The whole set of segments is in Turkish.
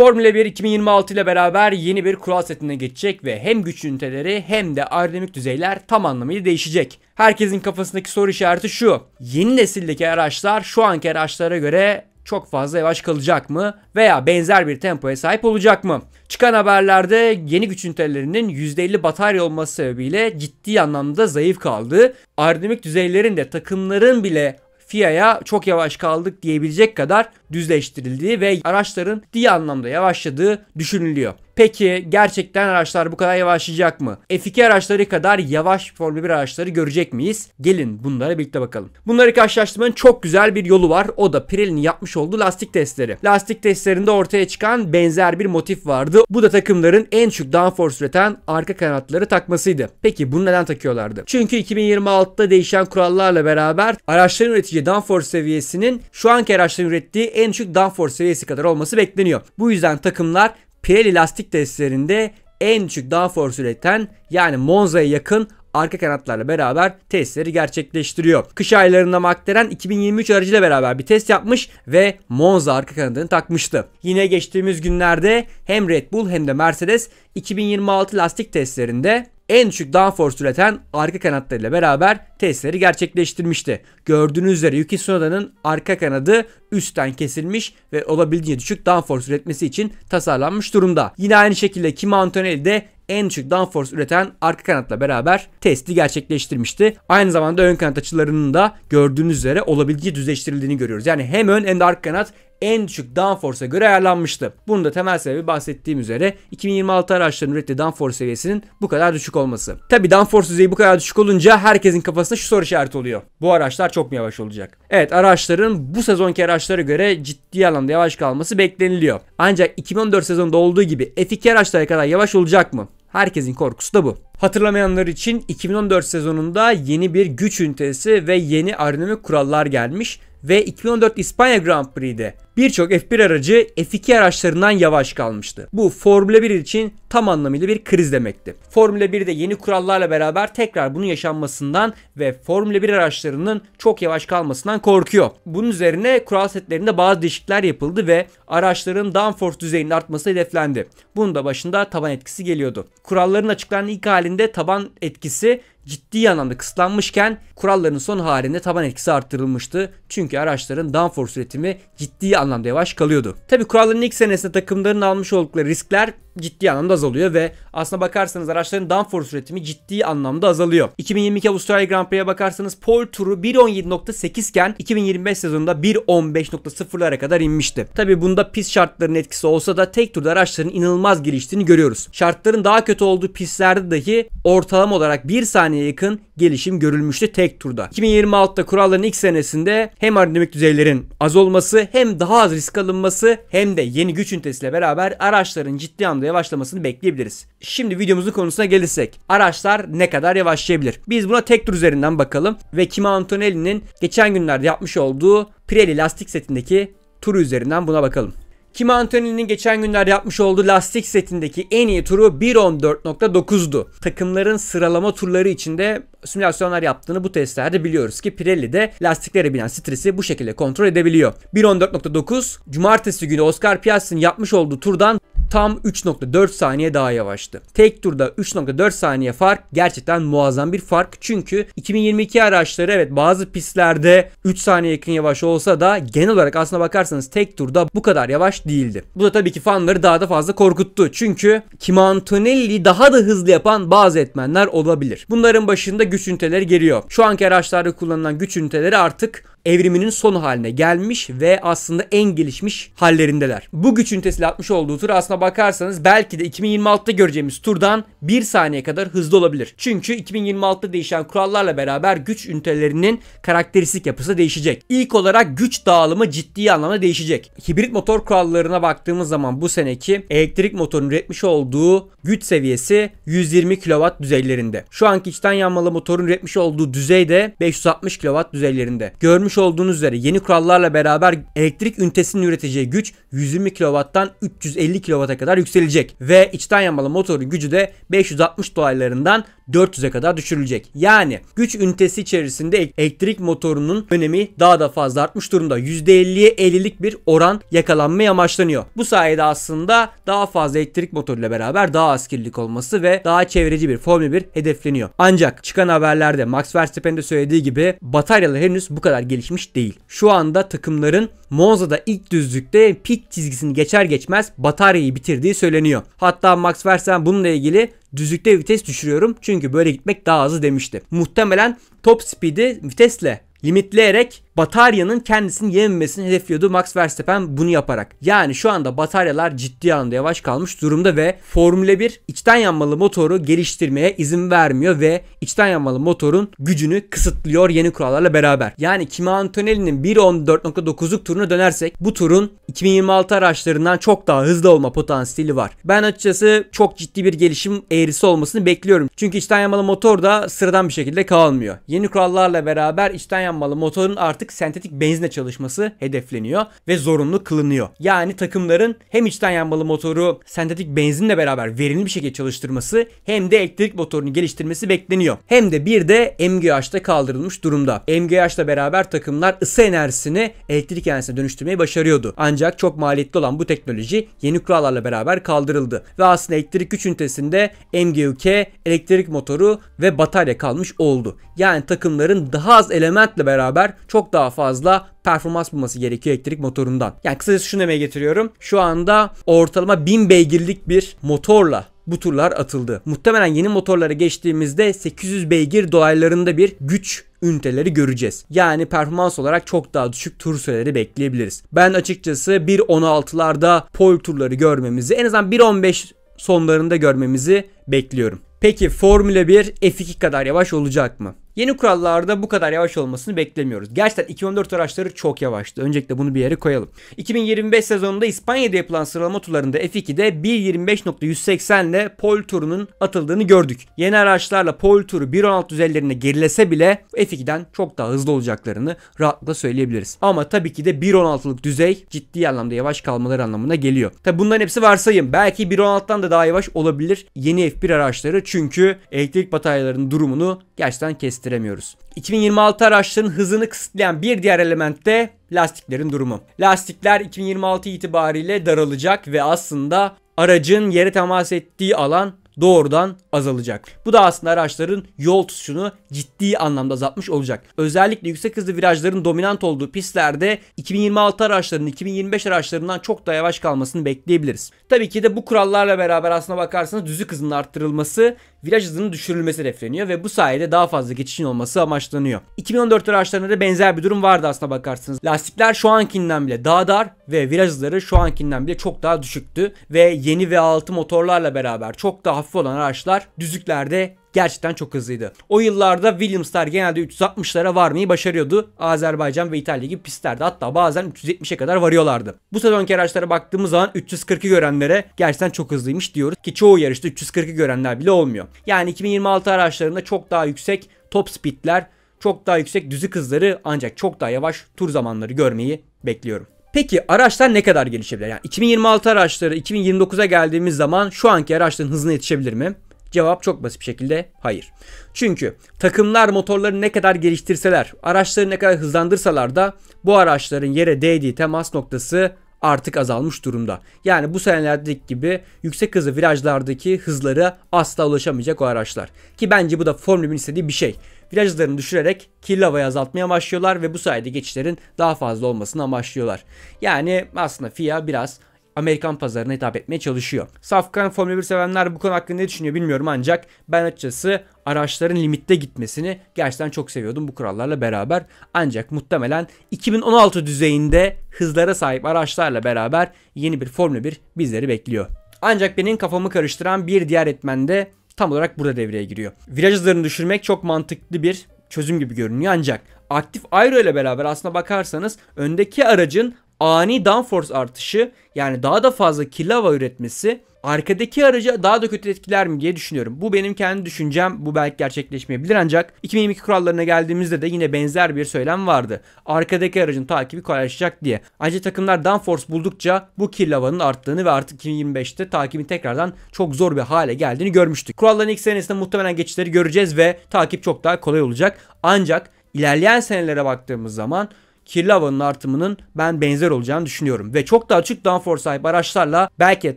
Formula 1 2026 ile beraber yeni bir kural setine geçecek ve hem güç üniteleri hem de aerodinamik düzeyler tam anlamıyla değişecek. Herkesin kafasındaki soru işareti şu: yeni nesildeki araçlar şu anki araçlara göre çok fazla yavaş kalacak mı veya benzer bir tempoya sahip olacak mı? Çıkan haberlerde yeni güç ünitelerinin %50 batarya olması sebebiyle ciddi anlamda zayıf kaldığı, aerodinamik düzeylerin de takımların bile FIA'ya çok yavaş kaldık diyebilecek kadar düzleştirildiği ve araçların ciddi anlamda yavaşladığı düşünülüyor. Peki gerçekten araçlar bu kadar yavaşlayacak mı? F2 araçları kadar yavaş Formula 1 araçları görecek miyiz? Gelin bunlara birlikte bakalım. Bunları karşılaştırmanın çok güzel bir yolu var. O da Pirelli'nin yapmış olduğu lastik testleri. Lastik testlerinde ortaya çıkan benzer bir motif vardı. Bu da takımların en düşük downforce üreten arka kanatları takmasıydı. Peki bunu neden takıyorlardı? Çünkü 2026'da değişen kurallarla beraber araçların üreteceği downforce seviyesinin şu anki araçların ürettiği en düşük downforce seviyesi kadar olması bekleniyor. Bu yüzden takımlar Pirelli lastik testlerinde en düşük downforce üreten, yani Monza'ya yakın arka kanatlarla beraber testleri gerçekleştiriyor. Kış aylarında McLaren 2023 aracıyla beraber bir test yapmış ve Monza arka kanadını takmıştı. Yine geçtiğimiz günlerde hem Red Bull hem de Mercedes 2026 lastik testlerinde en düşük downforce üreten arka kanatlarıyla beraber testleri gerçekleştirmişti. Gördüğünüz üzere Yuki Tsunoda'nın arka kanadı üstten kesilmiş ve olabildiğince düşük downforce üretmesi için tasarlanmış durumda. Yine aynı şekilde Kimi Antonelli de en düşük downforce üreten arka kanatla beraber testi gerçekleştirmişti. Aynı zamanda ön kanat açılarının da gördüğünüz üzere olabildiğince düzleştirildiğini görüyoruz. Yani hem ön hem de arka kanat en düşük downforce'a göre ayarlanmıştı. Bunun da temel sebebi bahsettiğim üzere 2026 araçlarının ürettiği downforce seviyesinin bu kadar düşük olması. Tabi downforce düzeyi bu kadar düşük olunca herkesin kafasında şu soru işareti oluyor: bu araçlar çok mu yavaş olacak? Evet, araçların bu sezonki araçlara göre ciddi anlamda yavaş kalması bekleniliyor. Ancak 2014 sezonunda olduğu gibi F2 araçlara kadar yavaş olacak mı? Herkesin korkusu da bu. Hatırlamayanlar için 2014 sezonunda yeni bir güç ünitesi ve yeni aerodinamik kurallar gelmiş ve 2014 İspanya Grand Prix'de birçok F1 aracı F2 araçlarından yavaş kalmıştı. Bu Formula 1 için tam anlamıyla bir kriz demekti. Formula 1'de yeni kurallarla beraber tekrar bunun yaşanmasından ve Formula 1 araçlarının çok yavaş kalmasından korkuyor. Bunun üzerine kural setlerinde bazı değişiklikler yapıldı ve araçların downforce düzeyinin artması hedeflendi. Bunun da başında taban etkisi geliyordu. Kuralların açıklandığı ilk halinde taban etkisi ciddi anlamda kısıtlanmışken kuralların son halinde taban etkisi arttırılmıştı. Çünkü araçların downforce üretimi ciddi anlamda yavaş kalıyordu. Tabi kuralların ilk senesinde takımların almış oldukları riskler ciddi anlamda azalıyor ve aslına bakarsanız araçların downforce üretimi ciddi anlamda azalıyor. 2022 Avustralya Grand Prix'e bakarsanız pole turu 1.17.8 iken 2025 sezonunda 1.15.0'lara kadar inmişti. Tabi bunda pist şartlarının etkisi olsa da tek turda araçların inanılmaz geliştiğini görüyoruz. Şartların daha kötü olduğu pistlerde dahi ortalama olarak 1 saniye yakın gelişim görülmüştü tek turda. 2026'da kuralların ilk senesinde hem aerodinamik düzeylerin az olması, hem daha az risk alınması, hem de yeni güç ünitesiyle beraber araçların ciddi anlamda yavaşlamasını bekleyebiliriz. Şimdi videomuzun konusuna gelirsek, araçlar ne kadar yavaşlayabilir? Biz buna tek tur üzerinden bakalım ve Kimi Antonelli'nin geçen günlerde yapmış olduğu Pirelli lastik setindeki turu üzerinden buna bakalım. Kimi Antonelli'nin geçen günlerde yapmış olduğu lastik setindeki en iyi turu 1.14.9'du. Takımların sıralama turları içinde simülasyonlar yaptığını bu testlerde biliyoruz ki Pirelli'de lastiklere binen stresi bu şekilde kontrol edebiliyor. 1.14.9 cumartesi günü Oscar Piastri'nin yapmış olduğu turdan tam 3.4 saniye daha yavaştı. Tek turda 3.4 saniye fark gerçekten muazzam bir fark. Çünkü 2022 araçları evet bazı pistlerde 3 saniye yakın yavaş olsa da genel olarak aslına bakarsanız tek turda bu kadar yavaş değildi. Bu da tabii ki fanları daha da fazla korkuttu. Çünkü Kimi Antonelli'yi daha da hızlı yapan bazı etmenler olabilir. Bunların başında güç üniteleri geliyor. Şu anki araçlarda kullanılan güç üniteleri artık evriminin son haline gelmiş ve aslında en gelişmiş hallerindeler. Bu güç ünitesiyle atmış olduğu tur aslına bakarsanız belki de 2026'da göreceğimiz turdan 1 saniye kadar hızlı olabilir. Çünkü 2026'da değişen kurallarla beraber güç ünitelerinin karakteristik yapısı değişecek. İlk olarak güç dağılımı ciddi anlamda değişecek. Hibrit motor kurallarına baktığımız zaman bu seneki elektrik motorun üretmiş olduğu güç seviyesi 120 kW düzeylerinde. Şu anki içten yanmalı motorun üretmiş olduğu düzey de 560 kW düzeylerinde. Görmüş görmüş olduğunuz üzere yeni kurallarla beraber elektrik ünitesinin üreteceği güç 120 kW'tan 350 kW'a kadar yükselecek ve içten yanmalı motorun gücü de 560 dolaylarından 400'e kadar düşürülecek. Yani güç ünitesi içerisinde elektrik motorunun önemi daha da fazla artmış durumda. %50'ye 50'lik bir oran yakalanmaya amaçlanıyor. Bu sayede aslında daha fazla elektrik motoruyla beraber daha az kirlilik olması ve daha çevreci bir Formula 1 hedefleniyor. Ancak çıkan haberlerde Max Verstappen'in de söylediği gibi bataryalar henüz bu kadar gelişmiş değil. Şu anda takımların Monza'da ilk düzlükte pit çizgisini geçer geçmez bataryayı bitirdiği söyleniyor. Hatta Max Verstappen bununla ilgili düzlükte vites düşürüyorum çünkü böyle gitmek daha hızlı demişti. Muhtemelen top speed'i vitesle limitleyerek bataryanın kendisini yememesini hedefliyordu Max Verstappen bunu yaparak. Yani şu anda bataryalar ciddi anlamda yavaş kalmış durumda ve Formula 1 içten yanmalı motoru geliştirmeye izin vermiyor ve içten yanmalı motorun gücünü kısıtlıyor yeni kurallarla beraber. Yani Kimi Antonelli'nin 1.14.9'luk turuna dönersek bu turun 2026 araçlarından çok daha hızlı olma potansiyeli var. Ben açıkçası çok ciddi bir gelişim eğrisi olmasını bekliyorum. Çünkü içten yanmalı motor da sıradan bir şekilde kalmıyor. Yeni kurallarla beraber içten yanmalı motorun artık sentetik benzinle çalışması hedefleniyor ve zorunlu kılınıyor. Yani takımların hem içten yanmalı motoru sentetik benzinle beraber verimli bir şekilde çalıştırması hem de elektrik motorunu geliştirmesi bekleniyor. Hem de bir de MGUH'da kaldırılmış durumda. MGUH'la beraber takımlar ısı enerjisini elektrik enerjisine dönüştürmeyi başarıyordu. Ancak çok maliyetli olan bu teknoloji yeni kurallarla beraber kaldırıldı. Ve aslında elektrik güç ünitesinde MGUK, elektrik motoru ve batarya kalmış oldu. Yani takımların daha az elementle beraber çok daha fazla performans bulması gerekiyor elektrik motorundan. Yani kısacası şunu demeye getiriyorum. Şu anda ortalama 1000 beygirlik bir motorla bu turlar atıldı. Muhtemelen yeni motorlara geçtiğimizde 800 beygir dolaylarında bir güç üniteleri göreceğiz. Yani performans olarak çok daha düşük tur süreleri bekleyebiliriz. Ben açıkçası 1.16'larda pole turları görmemizi, en azından 1.15 sonlarında görmemizi bekliyorum. Peki Formula 1 F2 kadar yavaş olacak mı? Yeni kurallarda bu kadar yavaş olmasını beklemiyoruz. Gerçekten 2014 araçları çok yavaştı. Öncelikle bunu bir yere koyalım. 2025 sezonunda İspanya'da yapılan sıralama turlarında F2'de 1.25.180 ile pole turunun atıldığını gördük. Yeni araçlarla pole turu 1.16 üzerlerine gerilese bile F2'den çok daha hızlı olacaklarını rahatlıkla söyleyebiliriz. Ama tabii ki de 1.16'lık düzey ciddi anlamda yavaş kalmaları anlamına geliyor. Tabii bunların hepsi varsayım. Belki 1.16'dan da daha yavaş olabilir yeni F1 araçları, çünkü elektrik bataryalarının durumunu gerçekten kestiremiyoruz. 2026 araçların hızını kısıtlayan bir diğer element de lastiklerin durumu. Lastikler 2026 itibariyle daralacak ve aslında aracın yere temas ettiği alan doğrudan azalacak. Bu da aslında araçların yol tutuşunu ciddi anlamda azaltmış olacak. Özellikle yüksek hızlı virajların dominant olduğu pistlerde 2026 araçlarının 2025 araçlarından çok daha yavaş kalmasını bekleyebiliriz. Tabii ki de bu kurallarla beraber aslına bakarsanız düzlük hızının arttırılması, viraj hızının düşürülmesi hedefleniyor ve bu sayede daha fazla geçişin olması amaçlanıyor. 2014 araçlarında da benzer bir durum vardı aslına bakarsanız. Lastikler şu ankinden bile daha dar ve viraj hızları şu ankinden bile çok daha düşüktü ve yeni V6 motorlarla beraber çok daha hafif olan araçlar düzlüklerde gerçekten çok hızlıydı. O yıllarda Williams'lar genelde 360'lara varmayı başarıyordu. Azerbaycan ve İtalya gibi pistlerde, hatta bazen 370'e kadar varıyorlardı. Bu sezonki araçlara baktığımız zaman 340'ı görenlere gerçekten çok hızlıymış diyoruz ki çoğu yarışta 340'ı görenler bile olmuyor. Yani 2026 araçlarında çok daha yüksek top speedler, çok daha yüksek düzlük hızları ancak çok daha yavaş tur zamanları görmeyi bekliyorum. Peki araçlar ne kadar gelişebilir? Yani 2026 araçları 2029'a geldiğimiz zaman şu anki araçların hızına yetişebilir mi? Cevap çok basit bir şekilde hayır. Çünkü takımlar motorları ne kadar geliştirseler, araçları ne kadar hızlandırsalar da bu araçların yere değdiği temas noktası artık azalmış durumda. Yani bu senelerdeki gibi yüksek hızlı virajlardaki hızları asla ulaşamayacak o araçlar. Ki bence bu da Formula 1'in istediği bir şey. Viraj hızlarını düşürerek kirli havayı azaltmaya başlıyorlar ve bu sayede geçişlerin daha fazla olmasını amaçlıyorlar. Yani aslında FIA biraz Amerikan pazarına hitap etmeye çalışıyor. Safkan Formula 1 sevenler bu konu hakkında ne düşünüyor bilmiyorum, ancak ben açıkçası araçların limitte gitmesini gerçekten çok seviyordum bu kurallarla beraber. Ancak muhtemelen 2016 düzeyinde hızlara sahip araçlarla beraber yeni bir Formula 1 bizleri bekliyor. Ancak benim kafamı karıştıran bir diğer etmen de tam olarak burada devreye giriyor. Viraj hızlarını düşürmek çok mantıklı bir çözüm gibi görünüyor, ancak aktif aero ile beraber aslına bakarsanız öndeki aracın ani downforce artışı, yani daha da fazla kirli hava üretmesi arkadaki aracı daha da kötü etkiler mi diye düşünüyorum. Bu benim kendi düşüncem. Bu belki gerçekleşmeyebilir ancak 2022 kurallarına geldiğimizde de yine benzer bir söylem vardı. Arkadaki aracın takibi kolaylaşacak diye. Ancak takımlar downforce buldukça bu kirli havanın arttığını ve artık 2025'te takibin tekrardan çok zor bir hale geldiğini görmüştük. Kuralların ilk senesinde muhtemelen geçişleri göreceğiz ve takip çok daha kolay olacak. Ancak ilerleyen senelere baktığımız zaman kirli havanın artımının ben benzer olacağını düşünüyorum. Ve çok daha açık downforce sahip araçlarla belki de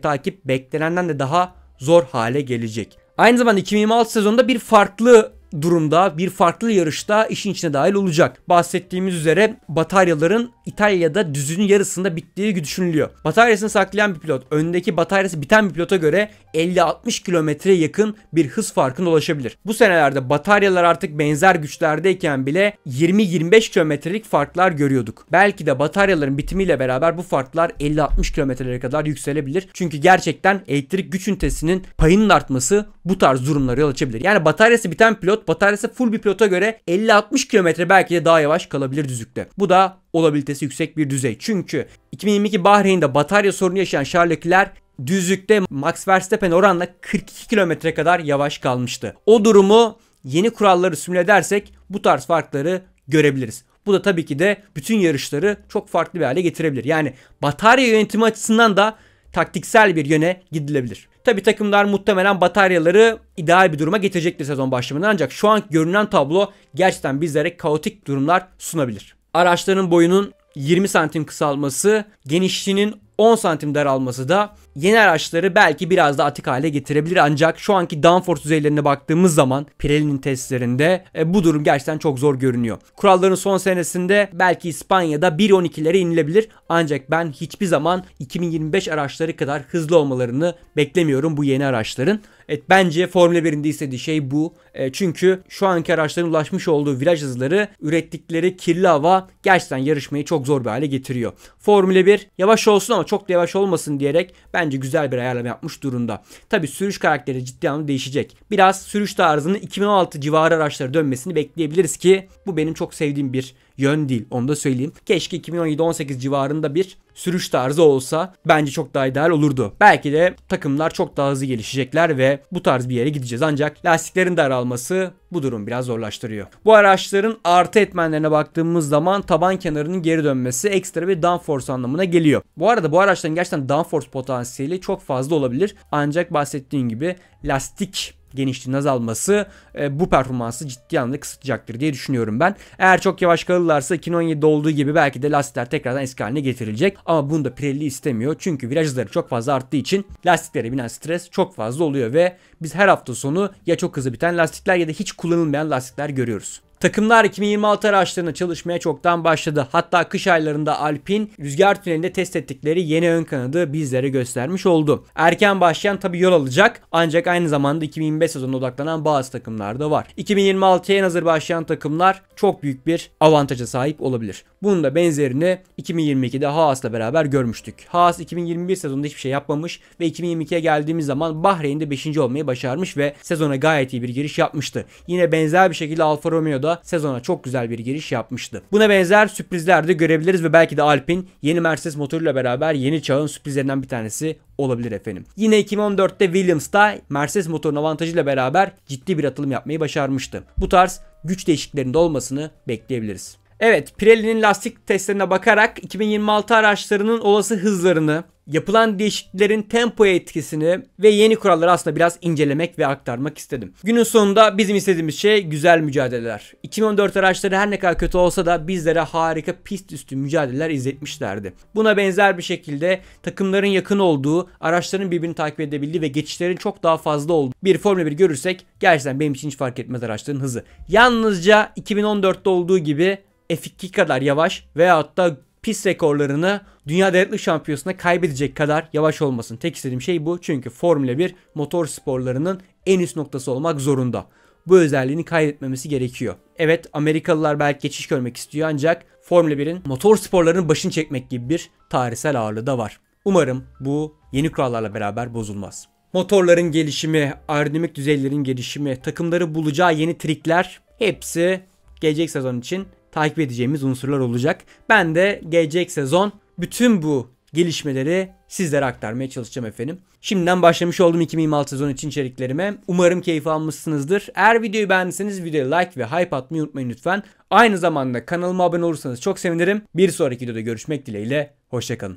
takip beklenenden de daha zor hale gelecek. Aynı zamanda 2026 sezonunda bir farklı durumda, bir farklı yarışta işin içine dahil olacak. Bahsettiğimiz üzere bataryaların İtalya'da düzünün yarısında bittiği düşünülüyor. Bataryasını saklayan bir pilot, öndeki bataryası biten bir pilota göre 50-60 kilometreye yakın bir hız farkına ulaşabilir. Bu senelerde bataryalar artık benzer güçlerdeyken bile 20-25 kilometrelik farklar görüyorduk. Belki de bataryaların bitimiyle beraber bu farklar 50-60 kilometrelere kadar yükselebilir. Çünkü gerçekten elektrik güç ünitesinin payının artması bu tarz durumlara yol açabilir. Yani bataryası biten pilot, bataryası full bir pilota göre 50-60 kilometre belki de daha yavaş kalabilir düzlükte. Bu da olabilitesi yüksek bir düzey. Çünkü 2022 Bahreyn'de batarya sorunu yaşayan Charles Leclerc düzlükte Max Verstappen oranla 42 kilometre kadar yavaş kalmıştı. O durumu yeni kuralları simüle edersek bu tarz farkları görebiliriz. Bu da tabii ki de bütün yarışları çok farklı bir hale getirebilir. Yani batarya yönetimi açısından da taktiksel bir yöne gidilebilir. Tabi takımlar muhtemelen bataryaları ideal bir duruma getirecektir sezon başlamadan, ancak şu an görünen tablo gerçekten bizlere kaotik durumlar sunabilir. Araçların boyunun 20 santim kısalması, genişliğinin 10 santim daralması da yeni araçları belki biraz daha atik hale getirebilir, ancak şu anki downforce düzeylerine baktığımız zaman Pirelli'nin testlerinde bu durum gerçekten çok zor görünüyor. Kuralların son senesinde belki İspanya'da 1.12'lere inilebilir, ancak ben hiçbir zaman 2025 araçları kadar hızlı olmalarını beklemiyorum bu yeni araçların. Bence Formula 1'in de istediği şey bu. Çünkü şu anki araçların ulaşmış olduğu viraj hızları, ürettikleri kirli hava gerçekten yarışmayı çok zor bir hale getiriyor. Formula 1 yavaş olsun ama çok da yavaş olmasın diyerek bence güzel bir ayarlama yapmış durumda. Tabi sürüş karakteri ciddi anlamda değişecek. Biraz sürüş tarzının 2016 civarı araçlara dönmesini bekleyebiliriz ki bu benim çok sevdiğim bir yön değil, onu da söyleyeyim. Keşke 2017-18 civarında bir sürüş tarzı olsa bence çok daha ideal olurdu. Belki de takımlar çok daha hızlı gelişecekler ve bu tarz bir yere gideceğiz, ancak lastiklerin daralması bu durum biraz zorlaştırıyor. Bu araçların artı etmenlerine baktığımız zaman taban kenarının geri dönmesi ekstra bir downforce anlamına geliyor. Bu arada bu araçların gerçekten downforce potansiyeli çok fazla olabilir, ancak bahsettiğim gibi lastik genişliğinin azalması bu performansı ciddi anlamda kısıtlayacaktır diye düşünüyorum ben. Eğer çok yavaş kalırlarsa 2017'de olduğu gibi belki de lastikler tekrardan eski haline getirilecek. Ama bunu da Pirelli istemiyor. Çünkü viraj hızları çok fazla arttığı için lastiklere binen stres çok fazla oluyor ve biz her hafta sonu ya çok hızlı biten lastikler ya da hiç kullanılmayan lastikler görüyoruz. Takımlar 2026 araçlarına çalışmaya çoktan başladı. Hatta kış aylarında Alpine rüzgar tünelinde test ettikleri yeni ön kanadı bizlere göstermiş oldu. Erken başlayan tabi yol alacak, ancak aynı zamanda 2025 sezonuna odaklanan bazı takımlar da var. 2026'ya en hazır başlayan takımlar çok büyük bir avantaja sahip olabilir. Bunun da benzerini 2022'de Haas'la beraber görmüştük. Haas 2021 sezonunda hiçbir şey yapmamış ve 2022'ye geldiğimiz zaman Bahreyn'de 5. olmayı başarmış ve sezona gayet iyi bir giriş yapmıştı. Yine benzer bir şekilde Alfa Romeo'da sezona çok güzel bir giriş yapmıştı. Buna benzer sürprizler de görebiliriz ve belki de Alpine yeni Mercedes motoruyla beraber yeni çağın sürprizlerinden bir tanesi olabilir efendim. Yine 2014'te Williams'da Mercedes motorunun avantajıyla beraber ciddi bir atılım yapmayı başarmıştı. Bu tarz güç değişikliklerinde olmasını bekleyebiliriz. Evet, Pirelli'nin lastik testlerine bakarak 2026 araçlarının olası hızlarını, yapılan değişikliklerin tempoya etkisini ve yeni kuralları aslında biraz incelemek ve aktarmak istedim. Günün sonunda bizim istediğimiz şey güzel mücadeleler. 2014 araçları her ne kadar kötü olsa da bizlere harika pist üstü mücadeleler izletmişlerdi. Buna benzer bir şekilde takımların yakın olduğu, araçların birbirini takip edebildiği ve geçişlerin çok daha fazla olduğu bir Formula 1 görürsek gerçekten benim için hiç fark etmez araçların hızı. Yalnızca 2014'te olduğu gibi F2 kadar yavaş veyahut da pist rekorlarını Dünya Dayanıklı Şampiyonası'nda kaybedecek kadar yavaş olmasın. Tek istediğim şey bu, çünkü Formula 1 motor sporlarının en üst noktası olmak zorunda. Bu özelliğini kaybetmemesi gerekiyor. Evet, Amerikalılar belki geçiş görmek istiyor, ancak Formula 1'in motor sporlarının başını çekmek gibi bir tarihsel ağırlığı da var. Umarım bu yeni kurallarla beraber bozulmaz. Motorların gelişimi, aerodinamik düzeylerin gelişimi, takımları bulacağı yeni trikler, hepsi gelecek sezon için takip edeceğimiz unsurlar olacak. Ben de gelecek sezon bütün bu gelişmeleri sizlere aktarmaya çalışacağım efendim. Şimdiden başlamış oldum 2026 sezon için içeriklerime. Umarım keyif almışsınızdır. Eğer videoyu beğendiyseniz videoya like ve hype atmayı unutmayın lütfen. Aynı zamanda kanalıma abone olursanız çok sevinirim. Bir sonraki videoda görüşmek dileğiyle. Hoşçakalın.